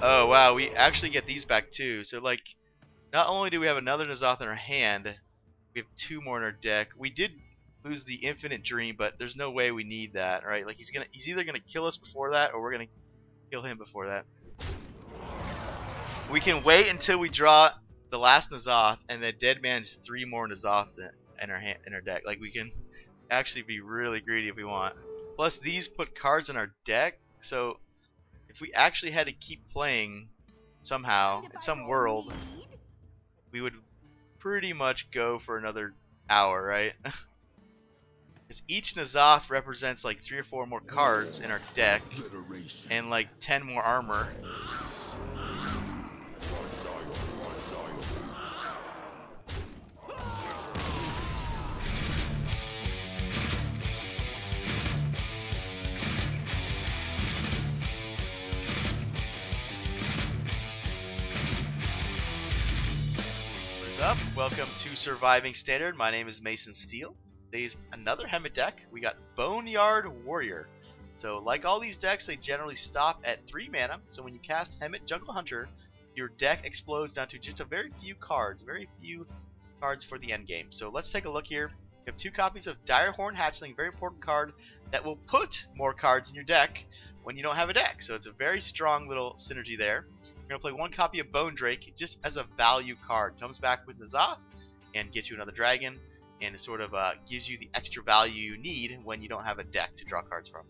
Oh wow, we actually get these back too. So like, not only do we have another N'Zoth in our hand, we have 2 more in our deck. We did lose the Infinite Dream, but there's no way we need that, right? Like he's either gonna kill us before that, or we're gonna kill him before that. We can wait until we draw the last N'Zoth, and then Dead Man's 3 more N'Zoths in our deck. Like we can actually be really greedy if we want. Plus these put cards in our deck, so if we actually had to keep playing somehow in some world, we would pretty much go for another hour, right? Because each N'Zoth represents like 3 or 4 more cards in our deck and like 10 more armor. Up. Welcome to Surviving Standard. My name is Mason Steele. Today's another Hemet deck. We got Boneyard Warrior. So like all these decks, they generally stop at 3 mana. So when you cast Hemet Jungle Hunter, your deck explodes down to just a very few cards for the end game. So let's take a look here. You have 2 copies of Direhorn Hatchling, very important card that will put more cards in your deck when you don't have a deck. So it's a very strong little synergy there. You're going to play 1 copy of Bone Drake just as a value card. Comes back with N'Zoth and gets you another dragon, and it sort of gives you the extra value you need when you don't have a deck to draw cards from.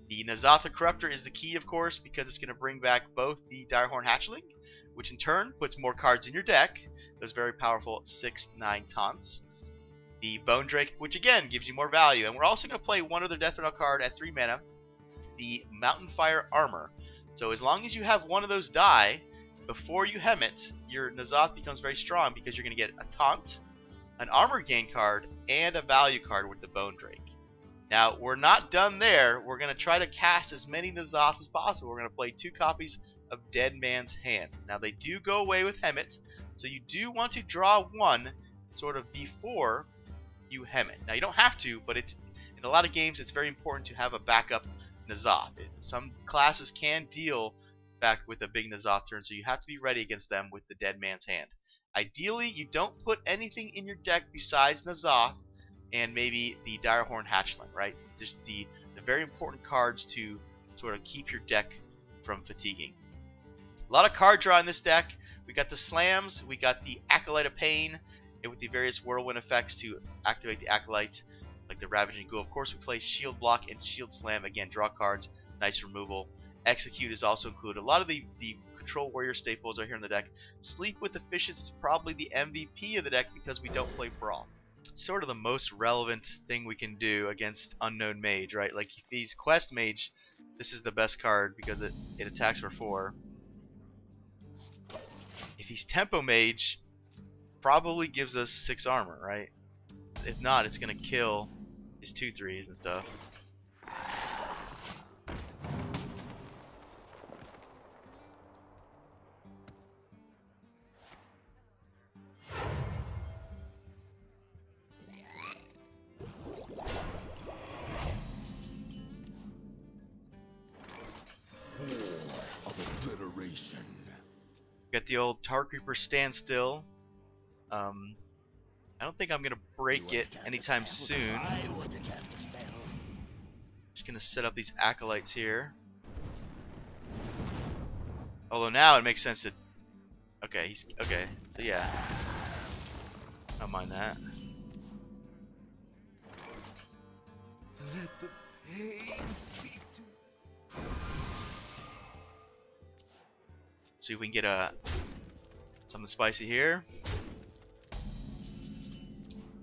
The N'Zoth the Corruptor is the key, of course, because it's going to bring back both the Direhorn Hatchling, which in turn puts more cards in your deck, those very powerful 6/9 taunts. The Bone Drake, which again gives you more value, and we're also going to play 1 other Death Rattle card at 3 mana, the MON-FRI Armor. So as long as you have 1 of those die before you hem it, your N'Zoth becomes very strong because you're going to get a taunt, an armor gain card, and a value card with the Bone Drake. Now we're not done there. We're going to try to cast as many N'Zoths as possible. We're going to play 2 copies of Dead Man's Hand. Now they do go away with Hemet, so you do want to draw 1 sort of before you hem it. Now you don't have to, but it's in a lot of games it's very important to have a backup N'Zoth. Some classes can deal back with a big N'Zoth turn, so you have to be ready against them with the Dead Man's Hand. Ideally, you don't put anything in your deck besides N'Zoth and maybe the Direhorn Hatchling, right? Just the very important cards to sort of keep your deck from fatiguing. A lot of card draw in this deck. We got the Slams, we got the Acolyte of Pain, and with the various whirlwind effects to activate the Acolyte, like the Ravaging Ghoul. Of course, we play Shield Block and Shield Slam. Again, draw cards, nice removal. Execute is also included. A lot of the Control Warrior staples are here in the deck. Sleep with the Fishes is probably the MVP of the deck because we don't play Brawl. It's sort of the most relevant thing we can do against Unknown Mage, right? Like if he's Quest Mage, this is the best card because it attacks for 4. If he's Tempo Mage, probably gives us 6 armor, right? If not, it's going to kill his 2/3s and stuff. Got the old Tar Creeper Standstill. I don't think I'm going to break it anytime soon. Just going to set up these Acolytes here. Although now it makes sense to... Okay, so yeah. I don't mind that. Let the pain speak to... See if we can get something spicy here.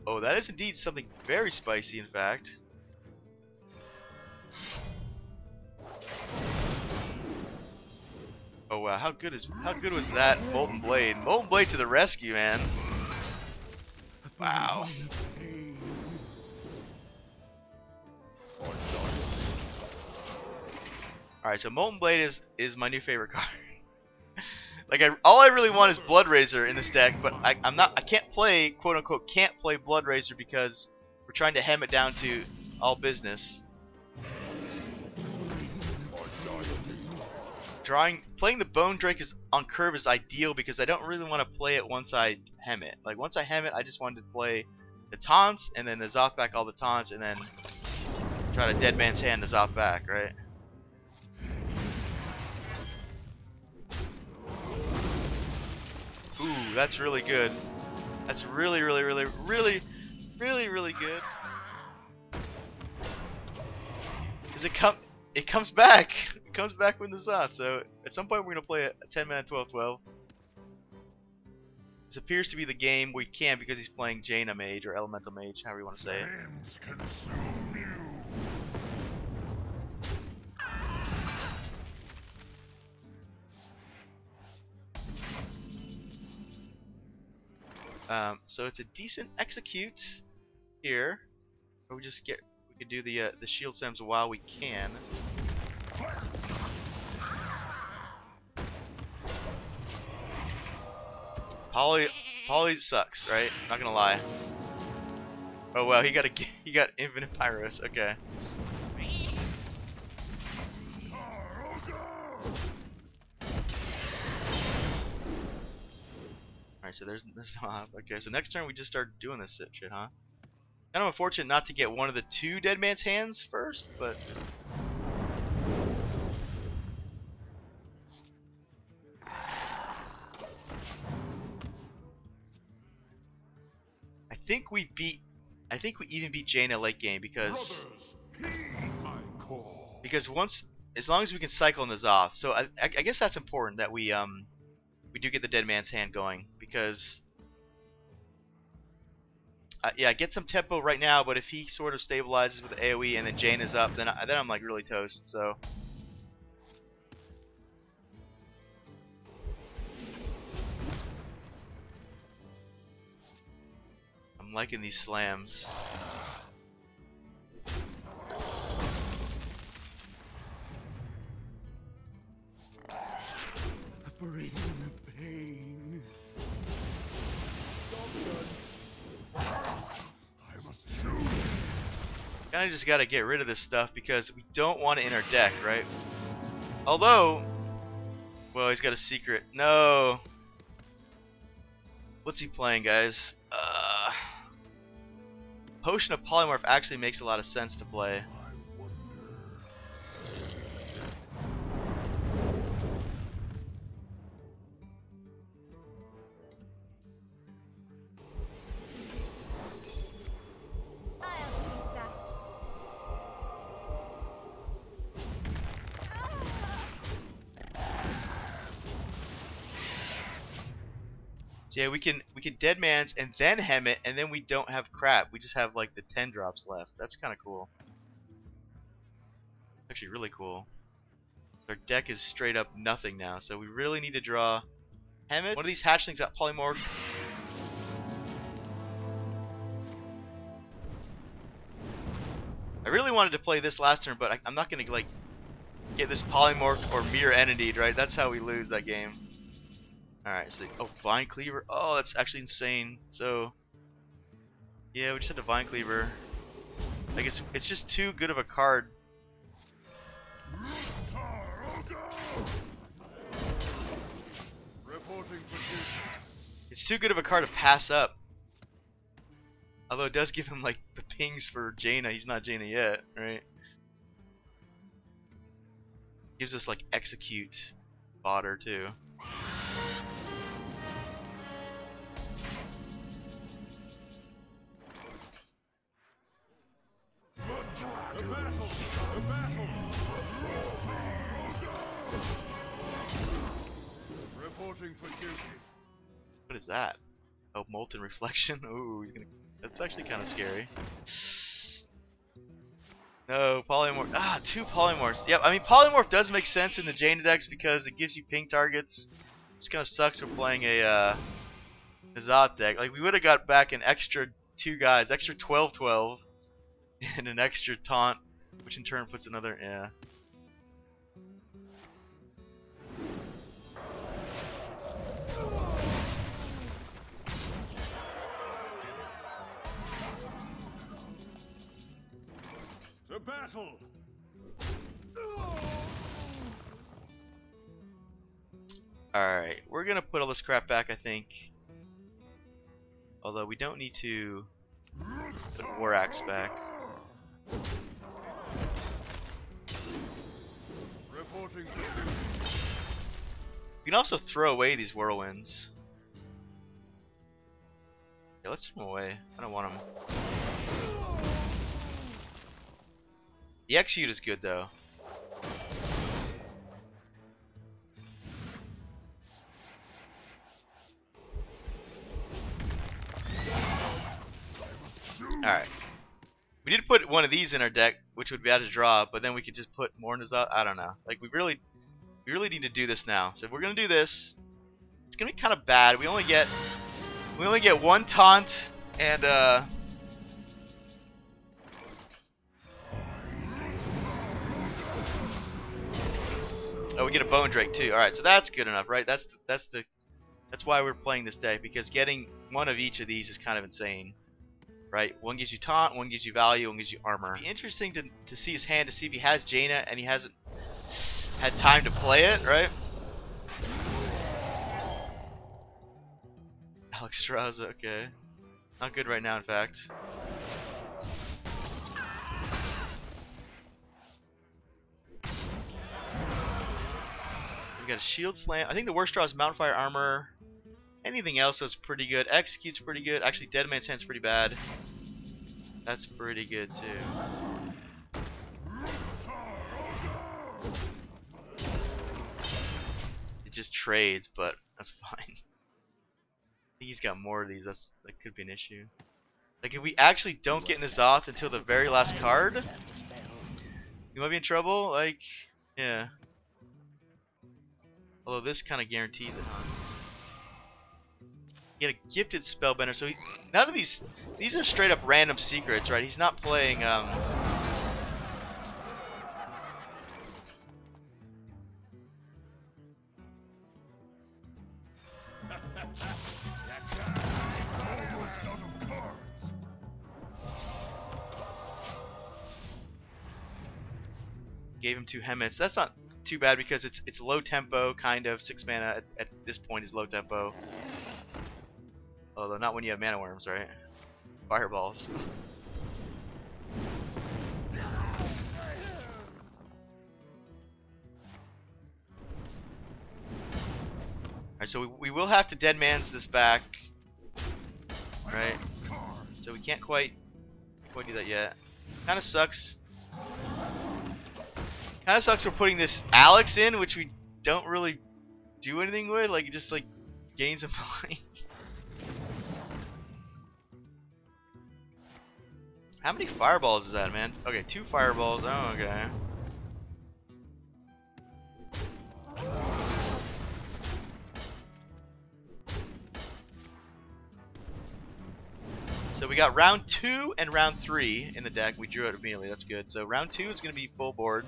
Oh, that is indeed something very spicy, in fact. Oh wow, how good was that Molten Blade? Molten Blade to the rescue, man. Wow. Alright, so Molten Blade is my new favorite card. Like all I really want is Blood Razor in this deck, but I can't play, quote unquote, can't play Blood Razor because we're trying to hem it down to all business. Playing the Bone Drake on curve is ideal because I don't really want to play it once I hem it. Like once I hem it, I just wanted to play the taunts and then the Zoth back all the taunts and then try to Dead Man's Hand the Zoth back, right? Ooh, that's really good. That's really good. Cause it comes back. It comes back with the Zoth. So at some point we're gonna play a 10-mana 12/12. This appears to be the game we can because he's playing Jaina Mage or Elemental Mage, however you want to say it. So it's a decent execute here. Or we could do the shield stems while we can. Poly sucks, right? Not gonna lie. Oh wow, he got infinite pyros. Okay. Alright, so there's okay, so next turn we just start doing this shit, huh? Kind of unfortunate not to get one of the two Dead Man's Hands first, but I think we even beat Jaina late game because as long as we can cycle in the Zoth. So I guess that's important that we do get the Dead Man's Hand going because yeah, I get some tempo right now, but if he sort of stabilizes with the AoE and then Jaina's up, then I'm like really toast. So I'm liking these slams. Bring the pain. I must shoot. Kinda just gotta get rid of this stuff because we don't want it in our deck, right? Although, well, he's got a secret. No. What's he playing, guys? Potion of Polymorph actually makes a lot of sense to play. So yeah, we can Dead Man's and then hem it, and then we don't have crap. We just have like the 10 drops left. That's kind of cool. Actually, really cool. Our deck is straight up nothing now, so we really need to draw hem it. One of these hatchlings got polymorphed. I really wanted to play this last turn, but I'm not gonna like get this polymorphed or mirror entity'd, right? That's how we lose that game. Alright, so oh, Vine Cleaver. Oh, that's actually insane. So yeah, we just had a Vine Cleaver. Like it's just too good of a card. It's too good of a card to pass up. Although it does give him like the pings for Jaina. He's not Jaina yet, right? Gives us like execute fodder too. Reporting for duty. What is that? Oh, Molten Reflection. Ooh, he's gonna. That's actually kind of scary. No, Polymorph. Ah, 2 Polymorphs. Yep, I mean, Polymorph does make sense in the Jaina decks because it gives you ping targets. This kind of sucks for playing a Zoth deck. Like, we would have got back an extra 2 guys, extra 12/12, and an extra taunt, which in turn puts another. Yeah. Alright, we're gonna put all this crap back, I think. Although we don't need to put War Axe back. Reporting. We can also throw away these whirlwinds. Yeah, let's throw them away. I don't want them. The execute is good though. Alright. We need to put one of these in our deck, which would be out of draw, but then we could just put more in his out. I don't know. Like we really need to do this now. So if we're gonna do this, it's gonna be kind of bad. We only get one taunt and oh, we get a Bone Drake too. All right, so that's good enough, right? That's why we're playing this deck, because getting one of each of these is kind of insane, right? One gives you taunt, one gives you value, one gives you armor. It'd be interesting to see his hand, to see if he has Jaina and he hasn't had time to play it, right? Alex Straza, okay. Not good right now, in fact. We got a shield slam. I think the worst draw is MON-FRI armor. Anything else that's pretty good. Execute's pretty good. Actually, Dead Man's Hand's pretty bad. That's pretty good too. It just trades, but that's fine. I think he's got more of these. That could be an issue. Like if we actually don't get N'Zoth until the very last card, we might be in trouble. Like, yeah. Although this kind of guarantees it, huh? He had a gifted spellbender, so none of these are straight up random secrets, right? He's not playing gave him 2 Hemets. That's not too bad because it's low tempo, kind of. 6 mana at this point is low tempo. Although not when you have mana worms, right? Fireballs. Alright, so we will have to Dead Man's this back. Right? So we can't quite do that yet. Kinda sucks. Kinda sucks we're putting this Alex in, which we don't really do anything with. Like, it just like gains a point. How many fireballs is that, man? Okay, 2 fireballs. Oh, okay. So we got round 2 and round 3 in the deck. We drew it immediately. That's good. So round 2 is going to be full board.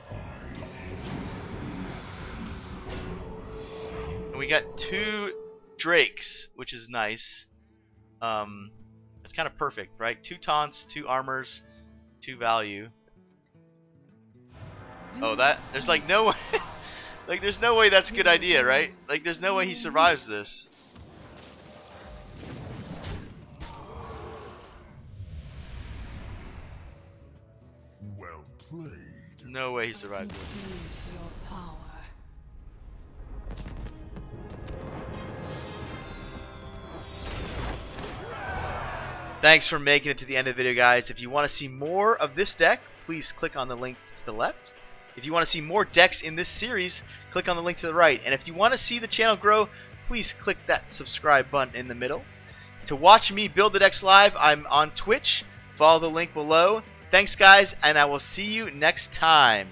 And we got 2 Drakes, which is nice. It's kind of perfect, right? 2 taunts, 2 armors, 2 value. Oh, there's like no way, like there's no way that's a good idea, right? Like there's no way he survives this. Well played. There's no way he survives this. Thanks for making it to the end of the video, guys. If you want to see more of this deck, please click on the link to the left. If you want to see more decks in this series, click on the link to the right. And if you want to see the channel grow, please click that subscribe button in the middle. To watch me build the decks live, I'm on Twitch. Follow the link below. Thanks, guys, and I will see you next time.